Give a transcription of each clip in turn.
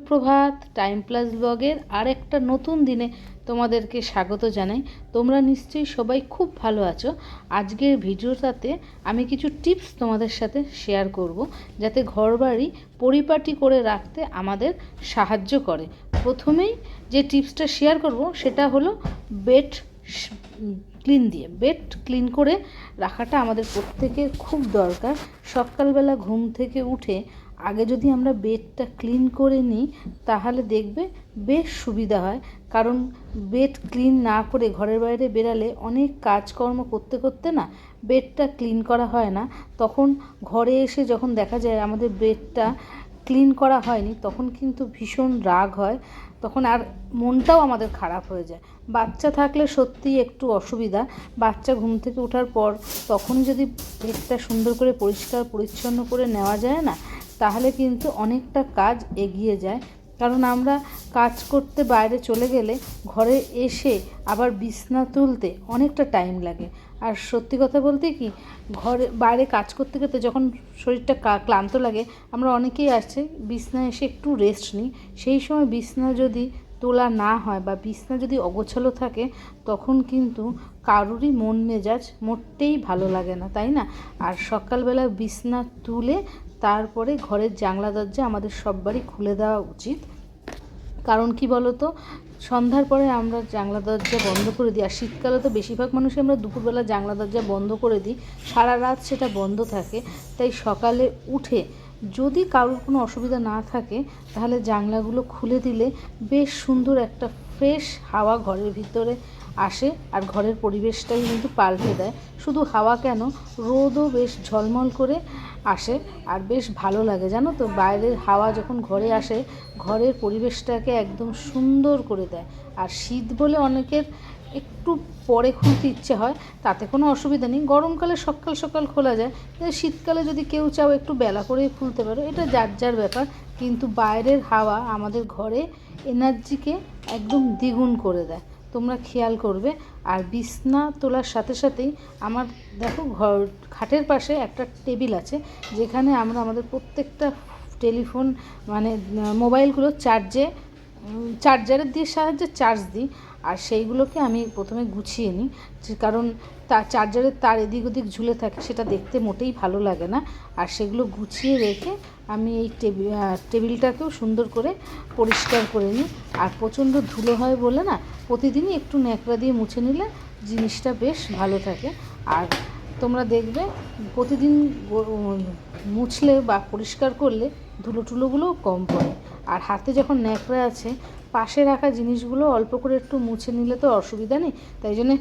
সুপ্রভাত। Time plus ব্লগের আরেকটা নতুন দিনে তোমাদেরকে স্বাগত জানাই। তোমরা নিশ্চয়ই সবাই খুব ভালো আছো। আজকের ভিডিওটাতে আমি কিছু টিপস তোমাদের সাথে শেয়ার করব, যাতে ঘরবাড়ি পরিপাটি করে রাখতে আমাদের সাহায্য করে। প্রথমেই যে টিপসটা শেয়ার করব সেটা হলো বেড ক্লিন করে রাখাটা আমাদের প্রত্যেকের খুব দরকার। সকালবেলা ঘুম থেকে উঠে আগে যদি আমরা বেডটা ক্লিন করে নিই তাহলে দেখবে বেশ সুবিধা হয়। কারণ বেড ক্লিন না করে ঘরের বাইরে বেরালে অনেক কাজকর্ম করতে করতে না বেডটা ক্লিন করা হয় না। তখন ঘরে এসে যখন দেখা যায় আমাদের বেডটা ক্লিন করা হয়নি, তখন কিন্তু ভীষণ রাগ হয়, তখন আর মনটাও আমাদের খারাপ হয়ে যায়। বাচ্চা থাকলে সত্যিই একটু অসুবিধা। বাচ্চা ঘুম থেকে ওঠার পর তখনই যদি বেডটা সুন্দর করে পরিষ্কার পরিচ্ছন্ন করে নেওয়া যায় না, তাহলে কিন্তু অনেকটা কাজ এগিয়ে যায়। কারণ আমরা কাজ করতে বাইরে চলে গেলে ঘরে এসে আবার বিছনা তুলতে অনেকটা টাইম লাগে। আর সত্যি কথা বলতে কি, ঘরে বাইরে কাজ করতে করতে যখন শরীরটা ক্লান্ত লাগে, আমরা অনেকেই আছে বিছনায় এসে একটু রেস্ট নিই। সেই সময় বিছনা যদি তোলা না হয় বা বিছনা যদি অগোছালো থাকে, তখন কিন্তু কারুরই মন মেজাজ মোটেই ভালো লাগে না, তাই না? আর সকালবেলা বিছনা তুলে তারপরে ঘরের জানলা দরজা আমাদের সববারই খুলে দেওয়া উচিত। কারণ কি বলো তো, সন্ধ্যার পরে আমরা জানলা দরজা বন্ধ করে দিই। আর শীতকালে তো বেশিরভাগ মানুষই আমরা দুপুরবেলা জানলা দরজা বন্ধ করে দিই, সারা রাত সেটা বন্ধ থাকে। তাই সকালে উঠে যদি কারোর কোনো অসুবিধা না থাকে, তাহলে জানলাগুলো খুলে দিলে বেশ সুন্দর একটা ফ্রেশ হাওয়া ঘরের ভিতরে আসে। আর ঘরের পরিবেশটাই কিন্তু পাল্টে দেয়। শুধু হাওয়া কেন, রোদও বেশ ঝলমল করে আসে আর বেশ ভালো লাগে, জানো তো। বাইরের হাওয়া যখন ঘরে আসে, ঘরের পরিবেশটাকে একদম সুন্দর করে দেয়। আর শীত বলে অনেকের একটু পরে খুলতে ইচ্ছে হয়, তাতে কোনো অসুবিধা নেই। গরমকালে সকাল সকাল খোলা যায়, কিন্তু শীতকালে যদি কেউ চাও একটু বেলা করেই খুলতে পারো, এটা যার যার ব্যাপার। কিন্তু বাইরের হাওয়া আমাদের ঘরে এনার্জিকে একদম দ্বিগুণ করে দেয়, তোমরা খেয়াল করবে। আর বিছনা তোলার সাথে সাথেই আমার দেখো খাটের পাশে একটা টেবিল আছে, যেখানে আমরা আমাদের প্রত্যেকটা টেলিফোন মানে মোবাইলগুলো চার্জারের দিয়ে সাহায্যে চার্জ দিই। আর সেইগুলোকে আমি প্রথমে গুছিয়ে নিই, কারণ চার্জারের তার এদিক ওদিক ঝুলে থাকে, সেটা দেখতে মোটেই ভালো লাগে না। আর সেগুলো গুছিয়ে রেখে আমি এই টেবিলটাকেও সুন্দর করে পরিষ্কার করে নিই। আর প্রচণ্ড ধুলো হয় বলে না, প্রতিদিনই একটু ন্যাকড়া দিয়ে মুছে নিলে জিনিসটা বেশ ভালো থাকে। আর তোমরা দেখবে প্রতিদিন মুছলে বা পরিষ্কার করলে ধুলো টুলোগুলোও কম পড়ে। আর হাতে যখন ন্যাকড়া আছে, পাশে রাখা জিনিসগুলো অল্প করে একটু মুছে নিলে তো অসুবিধা নেই। তাই জন্যে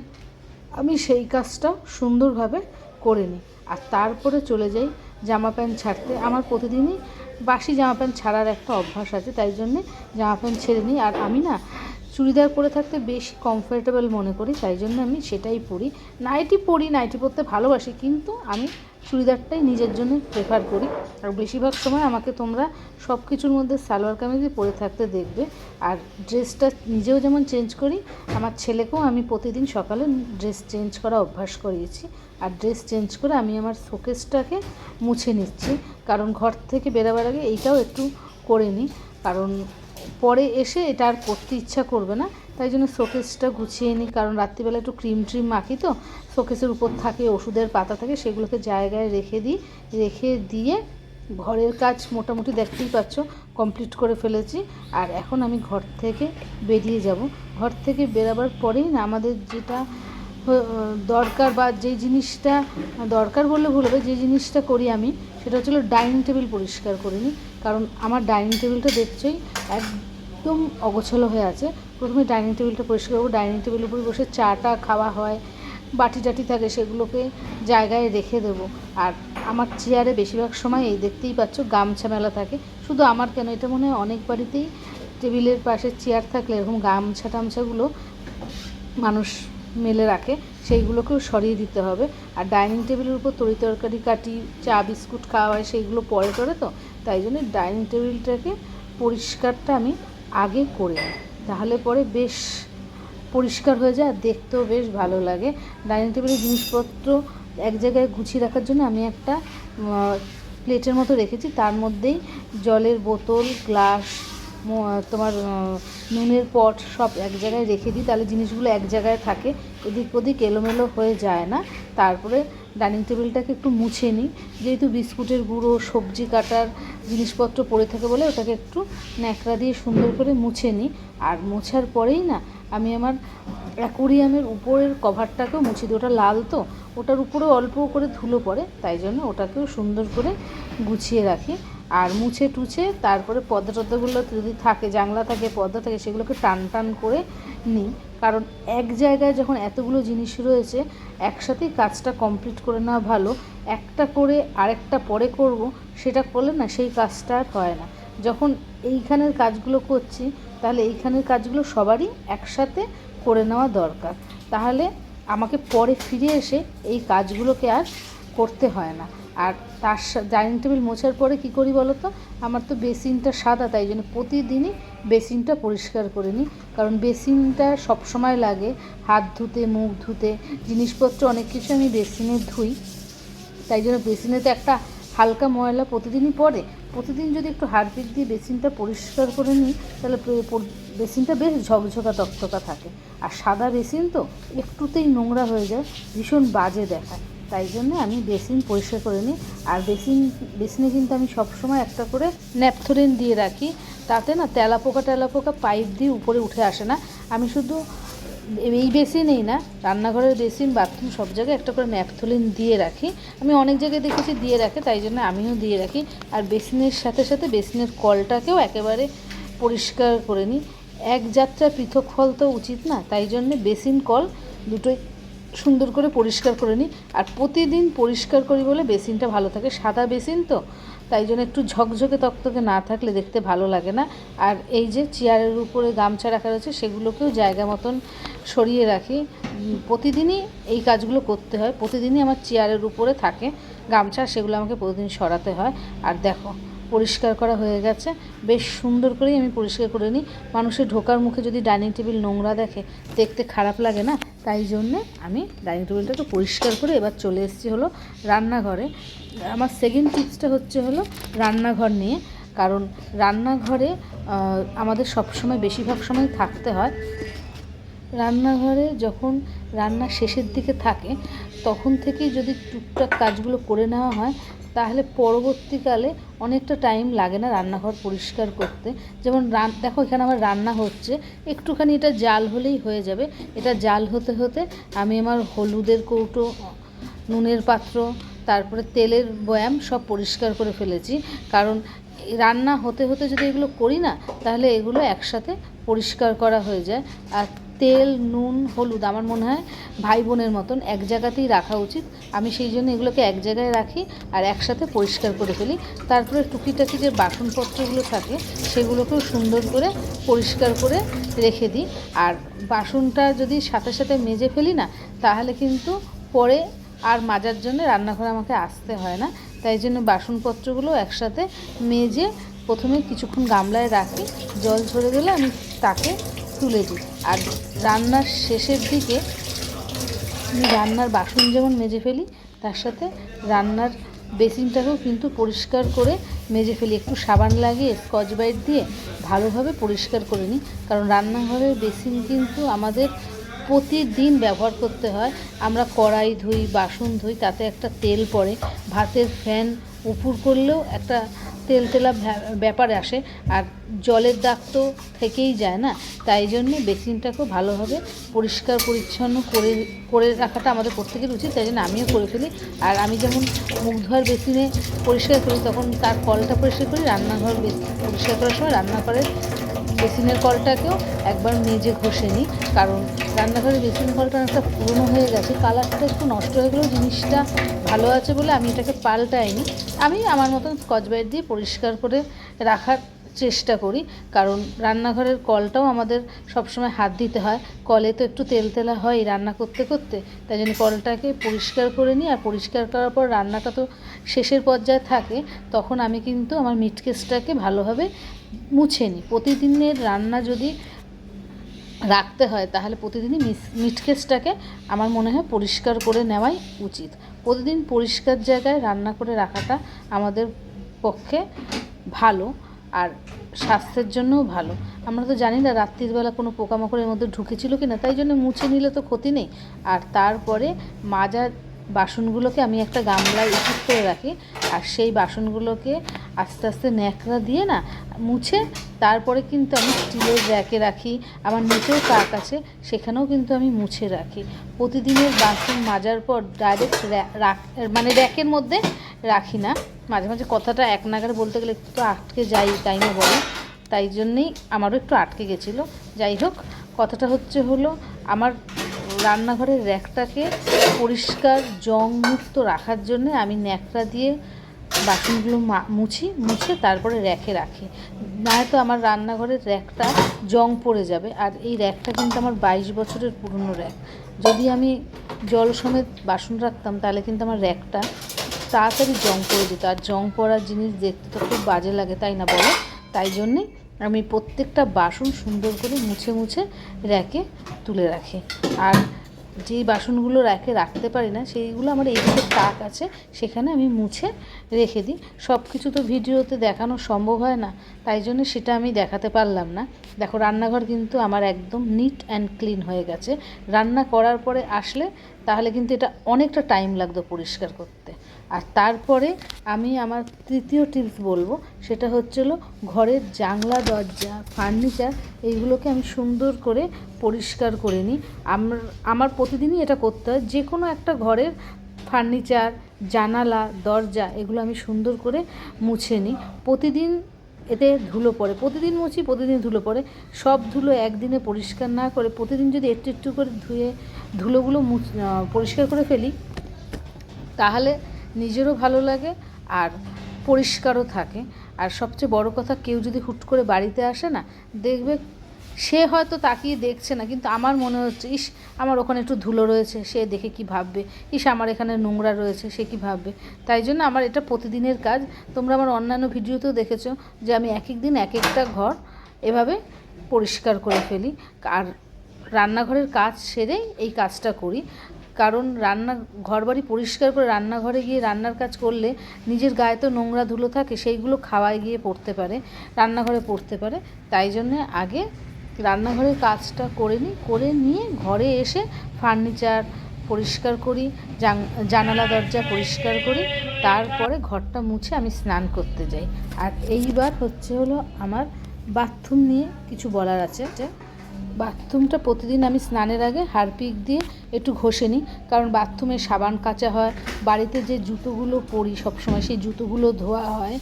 আমি সেই কাজটা সুন্দরভাবে করে নিই। আর তারপরে চলে যাই জামা প্যান্ট ছাড়তে। আমার প্রতিদিনই বাসি জামা প্যান্ট ছাড়ার একটা অভ্যাস আছে, তাই জন্যে জামা প্যান্ট ছেড়ে নিই। আর আমি না চুড়িদার পরে থাকতে বেশি কমফোর্টেবল মনে করি, তাই জন্য আমি সেটাই পরি। নাইটি পরতে ভালোবাসি, কিন্তু আমি চুড়িদারটাই নিজের জন্য প্রেফার করি। আর বেশিরভাগ সময় আমাকে তোমরা সব কিছুর মধ্যে সালোয়ার কামিজই পরে থাকতে দেখবে। আর ড্রেসটা নিজেও যেমন চেঞ্জ করি, আমার ছেলেকেও আমি প্রতিদিন সকালে ড্রেস চেঞ্জ করা অভ্যাস করিয়েছি। আর ড্রেস চেঞ্জ করে আমি আমার শোকেসটাকে মুছে নিচ্ছি, কারণ ঘর থেকে বেরোবার আগে এইটাও একটু করে নিই। কারণ পরে এসে এটা আর করতে ইচ্ছা করবে না, তাই জন্য শোকেসটা গুছিয়ে নিই। কারণ রাত্রিবেলা একটু ক্রিম মাখি, তো শোকেসের উপর থাকে ওষুধের পাতা থাকে, সেগুলোকে জায়গায় রেখে দিয়ে ঘরের কাজ মোটামুটি দেখতেই পাচ্ছ কমপ্লিট করে ফেলেছি। আর এখন আমি ঘর থেকে বেরিয়ে যাব। ঘর থেকে বেরাবার পরেই না আমাদের যেটা দরকার, বা যেই জিনিসটা দরকার বললে ভুল হবে, যে জিনিসটা করি আমি, সেটা হচ্ছিল ডাইনিং টেবিল পরিষ্কার করে নিই। কারণ আমার ডাইনিং টেবিলটা দেখছোই একদম অগোছালো হয়ে আছে। প্রথমে ডাইনিং টেবিলটা পরিষ্কার করবো। ডাইনিং টেবিলের উপরে বসে চাটা খাওয়া হয়, বাটি টাটি থাকে, সেগুলোকে জায়গায় রেখে দেবো। আর আমার চেয়ারে বেশিরভাগ সময় এই দেখতেই পাচ্ছ গামছা মেলা থাকে। শুধু আমার কেন, এটা মনে হয় অনেক বাড়িতেই টেবিলের পাশে চেয়ার থাকলে এরকম টামছাগুলো মানুষ মেলে রাখে, সেইগুলোকেও সরিয়ে দিতে হবে। আর ডাইনিং টেবিলের উপর তরি তরকারি কাটি, চা বিস্কুট খাওয়া হয়, সেইগুলো পরে করে, তো তাই জন্য ডাইনিং টেবিলটাকে পরিষ্কারটা আমি আগে করে নিই, তাহলে পরে বেশ পরিষ্কার হয়ে যায় আর দেখতেও বেশ ভালো লাগে। ডাইনিং টেবিলের জিনিসপত্র এক জায়গায় গুছিয়ে রাখার জন্য আমি একটা প্লেটের মতো রেখেছি, তার মধ্যেই জলের বোতল, গ্লাস, তোমার নুনের পট সব এক জায়গায় রেখে দিই, তাহলে জিনিসগুলো এক জায়গায় থাকে, এদিক ওদিক এলোমেলো হয়ে যায় না। তারপরে ডাইনিং টেবিলটাকে একটু মুছে নিই, যেহেতু বিস্কুটের গুঁড়ো সবজি কাটার জিনিসপত্র পড়ে থাকে বলে ওটাকে একটু ন্যাকড়া দিয়ে সুন্দর করে মুছে নিই। আর মোছার পরেই না আমি আমার অ্যাকোরিয়ামের উপরের কভারটাকেও মুছে দিই, ওটা লাল তো, ওটার উপরে অল্প করে ধুলো পড়ে, তাই জন্য ওটাকেও সুন্দর করে গুছিয়ে রাখি। আর মুছে টুছে তারপরে পর্দা টর্দাগুলো যদি থাকে, জানলা থাকে, পর্দা থাকে, সেগুলোকে টান টান করে নিই। কারণ এক জায়গায় যখন এতগুলো জিনিস রয়েছে একসাথেই কাজটা কমপ্লিট করে নেওয়া ভালো। একটা করে আরেকটা পরে করব, সেটা করলে না সেই কাজটা আর হয় না। যখন এইখানের কাজগুলো করছি তাহলে এইখানের কাজগুলো সবারই একসাথে করে নেওয়া দরকার, তাহলে আমাকে পরে ফিরে এসে এই কাজগুলোকে আর করতে হয় না। আর তার ডাইনিং টেবিল মোছার পরে কী করি বলো তো, আমার তো বেসিনটা সাদা, তাই জন্য প্রতিদিনই বেসিনটা পরিষ্কার করে নিই। কারণ বেসিনটা সবসময় লাগে হাত ধুতে, মুখ ধুতে, জিনিসপত্র অনেক কিছু আমি বেসিনে ধুই, তাই জন্য বেসিনেতে একটা হালকা ময়লা প্রতিদিনই পড়ে। প্রতিদিন যদি একটু হারপিক দিয়ে বেসিনটা পরিষ্কার করে নিই তাহলে বেসিনটা বেশ ঝকঝকা তকতকা থাকে। আর সাদা বেসিন তো একটুতেই নোংরা হয়ে যায়, ভীষণ বাজে দেখায়, তাই জন্য আমি বেসিন পরিষ্কার করে নিই। আর বেসিনে কিন্তু আমি সবসময় একটা করে ন্যাপথলিন দিয়ে রাখি, তাতে না তেলাপোকা পাইপ দিয়ে উপরে উঠে আসে না। আমি শুধু এই বেসিনেই না, রান্নাঘরের বেসিন, বাথরুম সব জায়গায় একটা করে ন্যাপথলিন দিয়ে রাখি। আমি অনেক জায়গায় দেখেছি দিয়ে রাখে, তাই জন্য আমিও দিয়ে রাখি। আর বেসিনের সাথে সাথে বেসিনের কলটাকেও একেবারে পরিষ্কার করে নিই। এক যাত্রা পৃথক ফল তো উচিত না, তাই জন্যে বেসিন কল দুটোই সুন্দর করে পরিষ্কার করে নিই। আর প্রতিদিন পরিষ্কার করি বলে বেসিনটা ভালো থাকে, সাদা বেসিন তো, তাই জন্য একটু ঝকঝকে তকতকে না থাকলে দেখতে ভালো লাগে না। আর এই যে চেয়ারের উপরে গামছা রাখা রয়েছে সেগুলোকেও জায়গা মতন সরিয়ে রাখি। প্রতিদিনই এই কাজগুলো করতে হয়, প্রতিদিনই আমার চেয়ারের উপরে থাকে গামছা, সেগুলো আমাকে প্রতিদিন সরাতে হয়। আর দেখো পরিষ্কার করা হয়ে গেছে, বেশ সুন্দর করেই আমি পরিষ্কার করে নিই। মানুষের ঢোকার মুখে যদি ডাইনিং টেবিল নোংরা দেখে দেখতে খারাপ লাগে না, তাই জন্যে আমি ডাইনিং টেবিলটাকে পরিষ্কার করে এবার চলে এসেছি হলো রান্নাঘরে। আমার সেকেন্ড টিপসটা হলো রান্নাঘর নিয়ে। কারণ রান্নাঘরে আমাদের সবসময় বেশিরভাগ সময় থাকতে হয়। রান্নাঘরে যখন রান্না শেষের দিকে থাকে তখন থেকেই যদি টুকটাক কাজগুলো করে নেওয়া হয় তাহলে পরবর্তীকালে অনেকটা টাইম লাগে না রান্নাঘর পরিষ্কার করতে। যেমন দেখো এখানে আমার রান্না হচ্ছে, একটুখানি এটা জাল হলেই হয়ে যাবে। এটা জাল হতে হতে আমি আমার হলুদের কৌটো, নুনের পাত্র, তারপরে তেলের বয়াম সব পরিষ্কার করে ফেলেছি। কারণ রান্না হতে হতে যদি এগুলো করি না তাহলে এগুলো একসাথে পরিষ্কার করা হয়ে যায়। আর তেল, নুন, হলুদ আমার মনে হয় ভাই বোনের মতন এক জায়গাতেই রাখা উচিত। আমি সেই জন্য এগুলোকে এক জায়গায় রাখি আর একসাথে পরিষ্কার করে ফেলি। তারপরে টুকিটাকি যে বাসনপত্রগুলো থাকে সেগুলোকেও সুন্দর করে পরিষ্কার করে রেখে দিই। আর বাসনটা যদি সাথে সাথে মেজে ফেলি না তাহলে কিন্তু পরে আর মাজার জন্য রান্নাঘরে আমাকে আসতে হয় না, তাই জন্য বাসনপত্রগুলো একসাথে মেজে প্রথমে কিছুক্ষণ গামলায় রাখি, জল ঝরে গেলে আমি তাকে তুলে দিই। আর রান্নার শেষের দিকে আমি রান্নার বাসন যেমন মেজে ফেলি তার সাথে রান্নার বেসিনটাকেও কিন্তু পরিষ্কার করে মেজে ফেলি, একটু সাবান লাগিয়ে স্কচ ব্রাইট দিয়ে ভালোভাবে পরিষ্কার করে নিই। কারণ রান্নাঘরের বেসিন কিন্তু আমাদের প্রতিদিন ব্যবহার করতে হয়। আমরা কড়াই ধুই, বাসন ধুই, তাতে একটা তেল পড়ে, ভাতের ফ্যান উপর করলেও একটা তেলতেলা ব্যাপার আসে, আর জলের দাগ তো থেকেই যায় না, তাই জন্যে বেসিনটাকেও ভালোভাবে পরিষ্কার পরিচ্ছন্ন করে রাখাটা আমাদের প্রত্যেকের উচিত, তাই জন্য আমিও করে ফেলি। আর আমি যেমন মুখ ধোয়ার বেসিনে পরিষ্কার করি তখন তার কলটা পরিষ্কার করি, রান্নাঘর পরিষ্কার করার সময় রান্নাঘরের বেসিনের কলটাকেও একবার মেজে ঘষে নিই। কারণ রান্নাঘরের বেসিনের কলটা অনেকটা পুরনো হয়ে গেছে, কালারটা একটু নষ্ট হয়ে গেলেও জিনিসটা ভালো আছে বলে আমি এটাকে পাল্টাইনি। আমি আমার মতন স্কচ ব্রাইট দিয়ে পরিষ্কার করে রাখার চেষ্টা করি। কারণ রান্নাঘরের কলটাও আমাদের সবসময় হাত দিতে হয়, কলে তো একটু তেলতেলা হয় রান্না করতে করতে, তাই জন্য কলটাকে পরিষ্কার করে নিই। আর পরিষ্কার করার পর রান্নাটা তো শেষের পর্যায়ে থাকে, তখন আমি কিন্তু আমার মিটকেসটাকে ভালোভাবে মুছে নিই। প্রতিদিনের রান্না যদি রাখতে হয় তাহলে প্রতিদিনই মিটকেসটাকে আমার মনে হয় পরিষ্কার করে নেওয়াই উচিত। প্রতিদিন পরিষ্কার জায়গায় রান্না করে রাখাটা আমাদের পক্ষে ভালো। আর স্বাস্থ্যের জন্যও ভালো। আমরা তো জানি না রাত্রিবেলা কোনো পোকামাকড়ের মধ্যে ঢুকেছিল কি না, তাই জন্য মুছে নিলে তো ক্ষতি নেই। আর তারপরে মাজার বাসনগুলোকে আমি একটা গামলায় উঁচু করে রাখি, আর সেই বাসনগুলোকে আস্তে আস্তে ন্যাকড়া দিয়ে না মুছে তারপরে কিন্তু আমি স্টিলের র্যাকে রাখি। আমার নিচেও তাক আছে, সেখানেও কিন্তু আমি মুছে রাখি। প্রতিদিনের বাসন মাজার পর ডাইরেক্ট মানে র্যাকের মধ্যে রাখি না, মাঝে মাঝে কথাটা এক নাগারে বলতে গেলে একটু আটকে যাই, তাই না বলো? তাই জন্যেই আমারও একটু আটকে গেছিলো। যাই হোক, কথাটা হলো আমার রান্নাঘরের র্যাকটাকে পরিষ্কার জংমুক্ত রাখার জন্য আমি ন্যাকড়া দিয়ে বাসনগুলো মুছে তারপরে র্যাকে রাখি। নয়তো আমার রান্নাঘরের র্যাকটা জং পড়ে যাবে। আর এই র্যাকটা কিন্তু আমার 22 বছরের পুরনো র্যাক। যদি আমি জল সমেত বাসন রাখতাম তাহলে কিন্তু আমার র্যাকটা তাড়াতাড়ি জং পড়ে যেত, আর জং পড়ার জিনিস দেখতে তো খুব বাজে লাগে, তাই না বলো? তাই জন্যে আমি প্রত্যেকটা বাসন সুন্দর করে মুছে র্যাকে তুলে রাখি। আর যেই বাসনগুলো র্যাকে রাখতে পারি না সেইগুলো আমার এইদিকে তাক আছে, সেখানে আমি মুছে রেখে দিই। সব কিছু তো ভিডিওতে দেখানো সম্ভব হয় না, তাই জন্য সেটা আমি দেখাতে পারলাম না। দেখো, রান্নাঘর কিন্তু আমার একদম নিট অ্যান্ড ক্লিন হয়ে গেছে। রান্না করার পরে আসলে তাহলে কিন্তু এটা অনেকটা টাইম লাগতো পরিষ্কার করতে। আর তারপরে আমি আমার তৃতীয় টিপস বলবো, সেটা হলো ঘরের জানলা দরজা ফার্নিচার এইগুলোকে আমি সুন্দর করে পরিষ্কার করে নিই। আমার প্রতিদিনই এটা করতে হয়। যে কোনো একটা ঘরের ফার্নিচার, জানালা, দরজা এগুলো আমি সুন্দর করে মুছে নিই। প্রতিদিন এতে ধুলো পড়ে, প্রতিদিন মুছি, প্রতিদিন ধুলো পড়ে। সব ধুলো একদিনে পরিষ্কার না করে প্রতিদিন যদি একটু একটু করে ধুয়ে ধুলোগুলো পরিষ্কার করে ফেলি, তাহলে নিজেরও ভালো লাগে আর পরিষ্কারও থাকে। আর সবচেয়ে বড় কথা, কেউ যদি হুট করে বাড়িতে আসে না, দেখবে সে হয়তো তাকিয়ে দেখছে না, কিন্তু আমার মনে হচ্ছে ইস আমার ওখানে একটু ধুলো রয়েছে, সে দেখে কি ভাববে, ইস আমার এখানে নোংরা রয়েছে, সে কি ভাববে। তাই জন্য আমার এটা প্রতিদিনের কাজ। তোমরা আমার অন্যান্য ভিডিওতেও দেখেছো যে আমি এক এক দিন এক একটা ঘর এভাবে পরিষ্কার করে ফেলি। আর রান্নাঘরের কাজ সেরেই এই কাজটা করি, কারণ ঘরবাড়ি পরিষ্কার করে রান্নাঘরে গিয়ে রান্নার কাজ করলে নিজের গায়ে তো নোংরা ধুলো থাকে, সেইগুলো খাওয়ায় গিয়ে পড়তে পারে, রান্নাঘরে পড়তে পারে। তাই জন্যে আগে রান্নাঘরের কাজটা করে নিয়ে ঘরে এসে ফার্নিচার পরিষ্কার করি, জানালা দরজা পরিষ্কার করি, তারপরে ঘরটা মুছে আমি স্নান করতে যাই। আর এইবার হলো আমার বাথরুম নিয়ে কিছু বলার আছে। বাথরুমটা প্রতিদিন আমি স্নানের আগে হারপিক দিয়ে একটু ঘষে নিই, কারণ বাথরুমে সাবান কাচা হয়, বাড়িতে যে জুতোগুলো পরি সবসময় সেই জুতোগুলো ধোয়া হয়।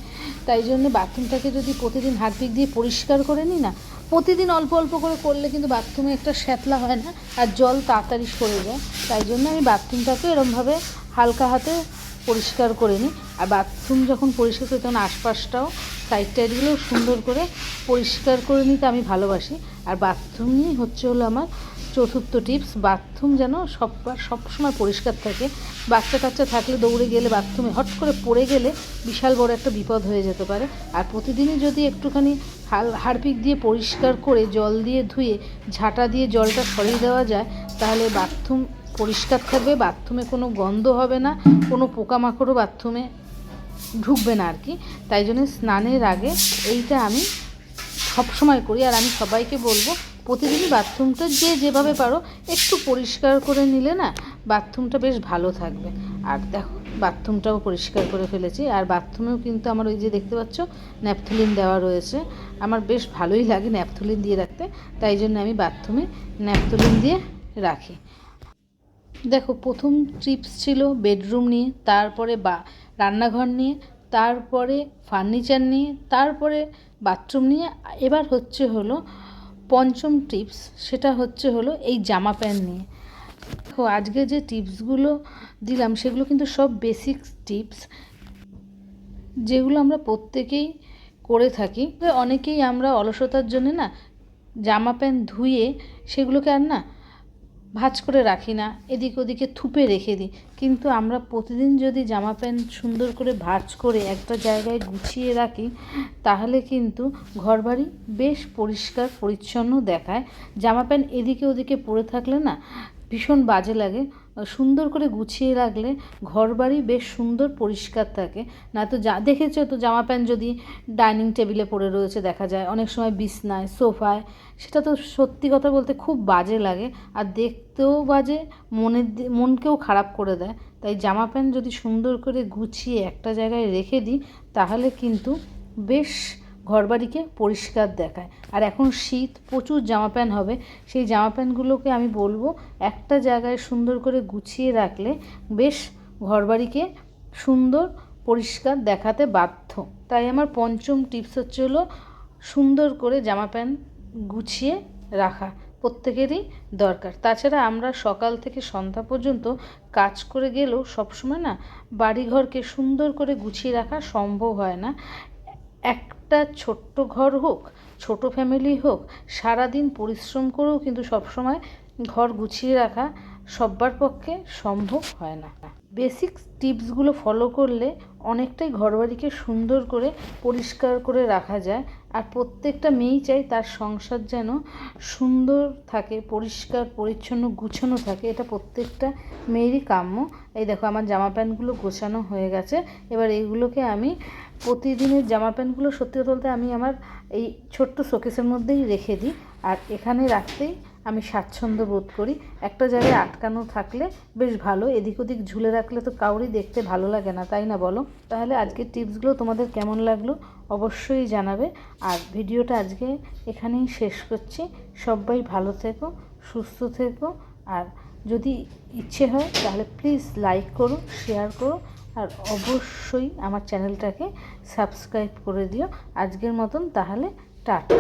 তাই জন্য বাথরুমটাকে যদি প্রতিদিন হারপিক দিয়ে পরিষ্কার করে নিই না, প্রতিদিন অল্প অল্প করে করলে কিন্তু বাথরুমে একটা শ্যাতলা হয় না, আর জল তাড়াতাড়ি সরে যায়। তাই জন্য আমি বাথরুমটাকে এরমভাবে হালকা হাতে পরিষ্কার করে নিই। আর বাথরুম যখন পরিষ্কার করি তখন আশপাশটাও সাইড টাইডগুলো সুন্দর করে পরিষ্কার করে নিতে আমি ভালোবাসি। আর বাথরুম নিয়ে হলো আমার চতুর্থ টিপস, বাথরুম যেন সবসময় পরিষ্কার থাকে। বাচ্চা কাচ্চা থাকলে দৌড়ে গেলে বাথরুমে হট করে পড়ে গেলে বিশাল বড় একটা বিপদ হয়ে যেতে পারে। আর প্রতিদিনই যদি একটুখানি হারপিক দিয়ে পরিষ্কার করে জল দিয়ে ধুয়ে ঝাঁটা দিয়ে জলটা সরিয়ে দেওয়া যায়, তাহলে বাথরুম পরিষ্কার থাকবে, বাথরুমে কোনো গন্ধ হবে না, কোনো পোকামাকড়ও বাথরুমে ঢুকবে না আর কি। তাই জন্য স্নানের আগে এইটা আমি সবসময় করি। আর আমি সবাইকে বলবো প্রতিদিনই বাথরুমটা যেভাবে পারো একটু পরিষ্কার করে নিলে না বাথরুমটা বেশ ভালো থাকবে। আর দেখো, বাথরুমটাও পরিষ্কার করে ফেলেছি। আর বাথরুমেও কিন্তু আমার ওই যে দেখতে পাচ্ছ ন্যাপথলিন দেওয়া রয়েছে, আমার বেশ ভালোই লাগে ন্যাপথলিন দিয়ে রাখতে, তাই জন্য আমি বাথরুমে ন্যাপথলিন দিয়ে রাখি। দেখো, প্রথম টিপস ছিল বেডরুম নিয়ে, তারপরে রান্নাঘর নিয়ে, তারপরে ফার্নিচার নিয়ে, তারপরে বাথরুম নিয়ে। এবার হলো পঞ্চম টিপস, সেটা হলো এই জামা প্যান্ট নিয়ে। দেখো, আজকে যে টিপসগুলো দিলাম সেগুলো কিন্তু সব বেসিক টিপস, যেগুলো আমরা প্রত্যেকেই করে থাকি। অনেকেই আমরা অলসতার জন্য না জামা প্যান্ট ধুয়ে সেগুলোকে আর না ভাঁজ করে রাখি না, এদিক ওদিকে থুপে রেখে দিই। কিন্তু আমরা প্রতিদিন যদি জামা প্যান্ট সুন্দর করে ভাঁজ করে একটা জায়গায় গুছিয়ে রাখি, তাহলে কিন্তু ঘরবাড়ি বেশ পরিষ্কার পরিচ্ছন্ন দেখায়। জামা প্যান্ট এদিকে ওদিকে পড়ে থাকলে না ভীষণ বাজে লাগে। সুন্দর করে গুছিয়ে রাখলে ঘরবাড়ি বেশ সুন্দর পরিষ্কার থাকে। না তো দেখেছো তো জামা প্যান্ট যদি ডাইনিং টেবিলে পড়ে রয়েছে দেখা যায়, অনেক সময় বিছনায়, সোফায়, সেটা তো সত্যি কথা বলতে খুব বাজে লাগে, আর দেখতেও বাজে, মনকেও খারাপ করে দেয়। তাই জামা প্যান্ট যদি সুন্দর করে গুছিয়ে একটা জায়গায় রেখে দিই তাহলে কিন্তু বেশ ঘরবাড়িকে পরিষ্কার দেখায়। আর এখন শীত, প্রচুর জামা প্যান্ট হবে, সেই জামা প্যান্টগুলোকে আমি বলবো একটা জায়গায় সুন্দর করে গুছিয়ে রাখলে বেশ ঘরবাড়িকে সুন্দর পরিষ্কার দেখাতে বাধ্য। তাই আমার পঞ্চম টিপস হচ্ছে হলো সুন্দর করে জামা প্যান্ট গুছিয়ে রাখা প্রত্যেকেরই দরকার। তাছাড়া আমরা সকাল থেকে সন্ধ্যা পর্যন্ত কাজ করে গেলেও সবসময় না বাড়িঘরকে সুন্দর করে গুছিয়ে রাখা সম্ভব হয় না। একটা ছোট্ট ঘর হোক, ছোট ফ্যামিলি হোক, সারাদিন পরিশ্রম করেও কিন্তু সবসময় ঘর গুছিয়ে রাখা সব্বার পক্ষে সম্ভব হয় না। বেসিক টিপসগুলো ফলো করলে অনেকটাই ঘরবাড়িকে সুন্দর করে পরিষ্কার করে রাখা যায়। আর প্রত্যেকটা মেয়েই চাই তার সংসার যেন সুন্দর থাকে, পরিষ্কার পরিচ্ছন্ন গুছানো থাকে, এটা প্রত্যেকটা মেয়েরই কাম্য। এই দেখো আমার জামা প্যান্টগুলো গোছানো হয়ে গেছে। এবার এইগুলোকে আমি প্রতিদিনের জামা প্যান্টগুলো সত্যি কথা বলতে আমি আমার এই ছোট্ট শোকেসের মধ্যেই রেখে দিই, আর এখানে রাখতেই আমি স্বাচ্ছন্দ্য বোধ করি। একটা জায়গায় আটকানো থাকলে বেশ ভালো, এদিক ওদিক ঝুলে রাখলে তো কাউরই দেখতে ভালো লাগে না, তাই না বলো? তাহলে আজকের টিপসগুলো তোমাদের কেমন লাগলো অবশ্যই জানাবে। আর ভিডিওটা আজকে এখানেই শেষ করছি। সবাই ভালো থেকো, সুস্থ থেকো, আর যদি ইচ্ছে হয় তাহলে প্লিজ লাইক করো, শেয়ার করো, আর অবশ্যই আমার চ্যানেলটাকে সাবস্ক্রাইব করে দিও। আজকের মতন তাহলে টাটা।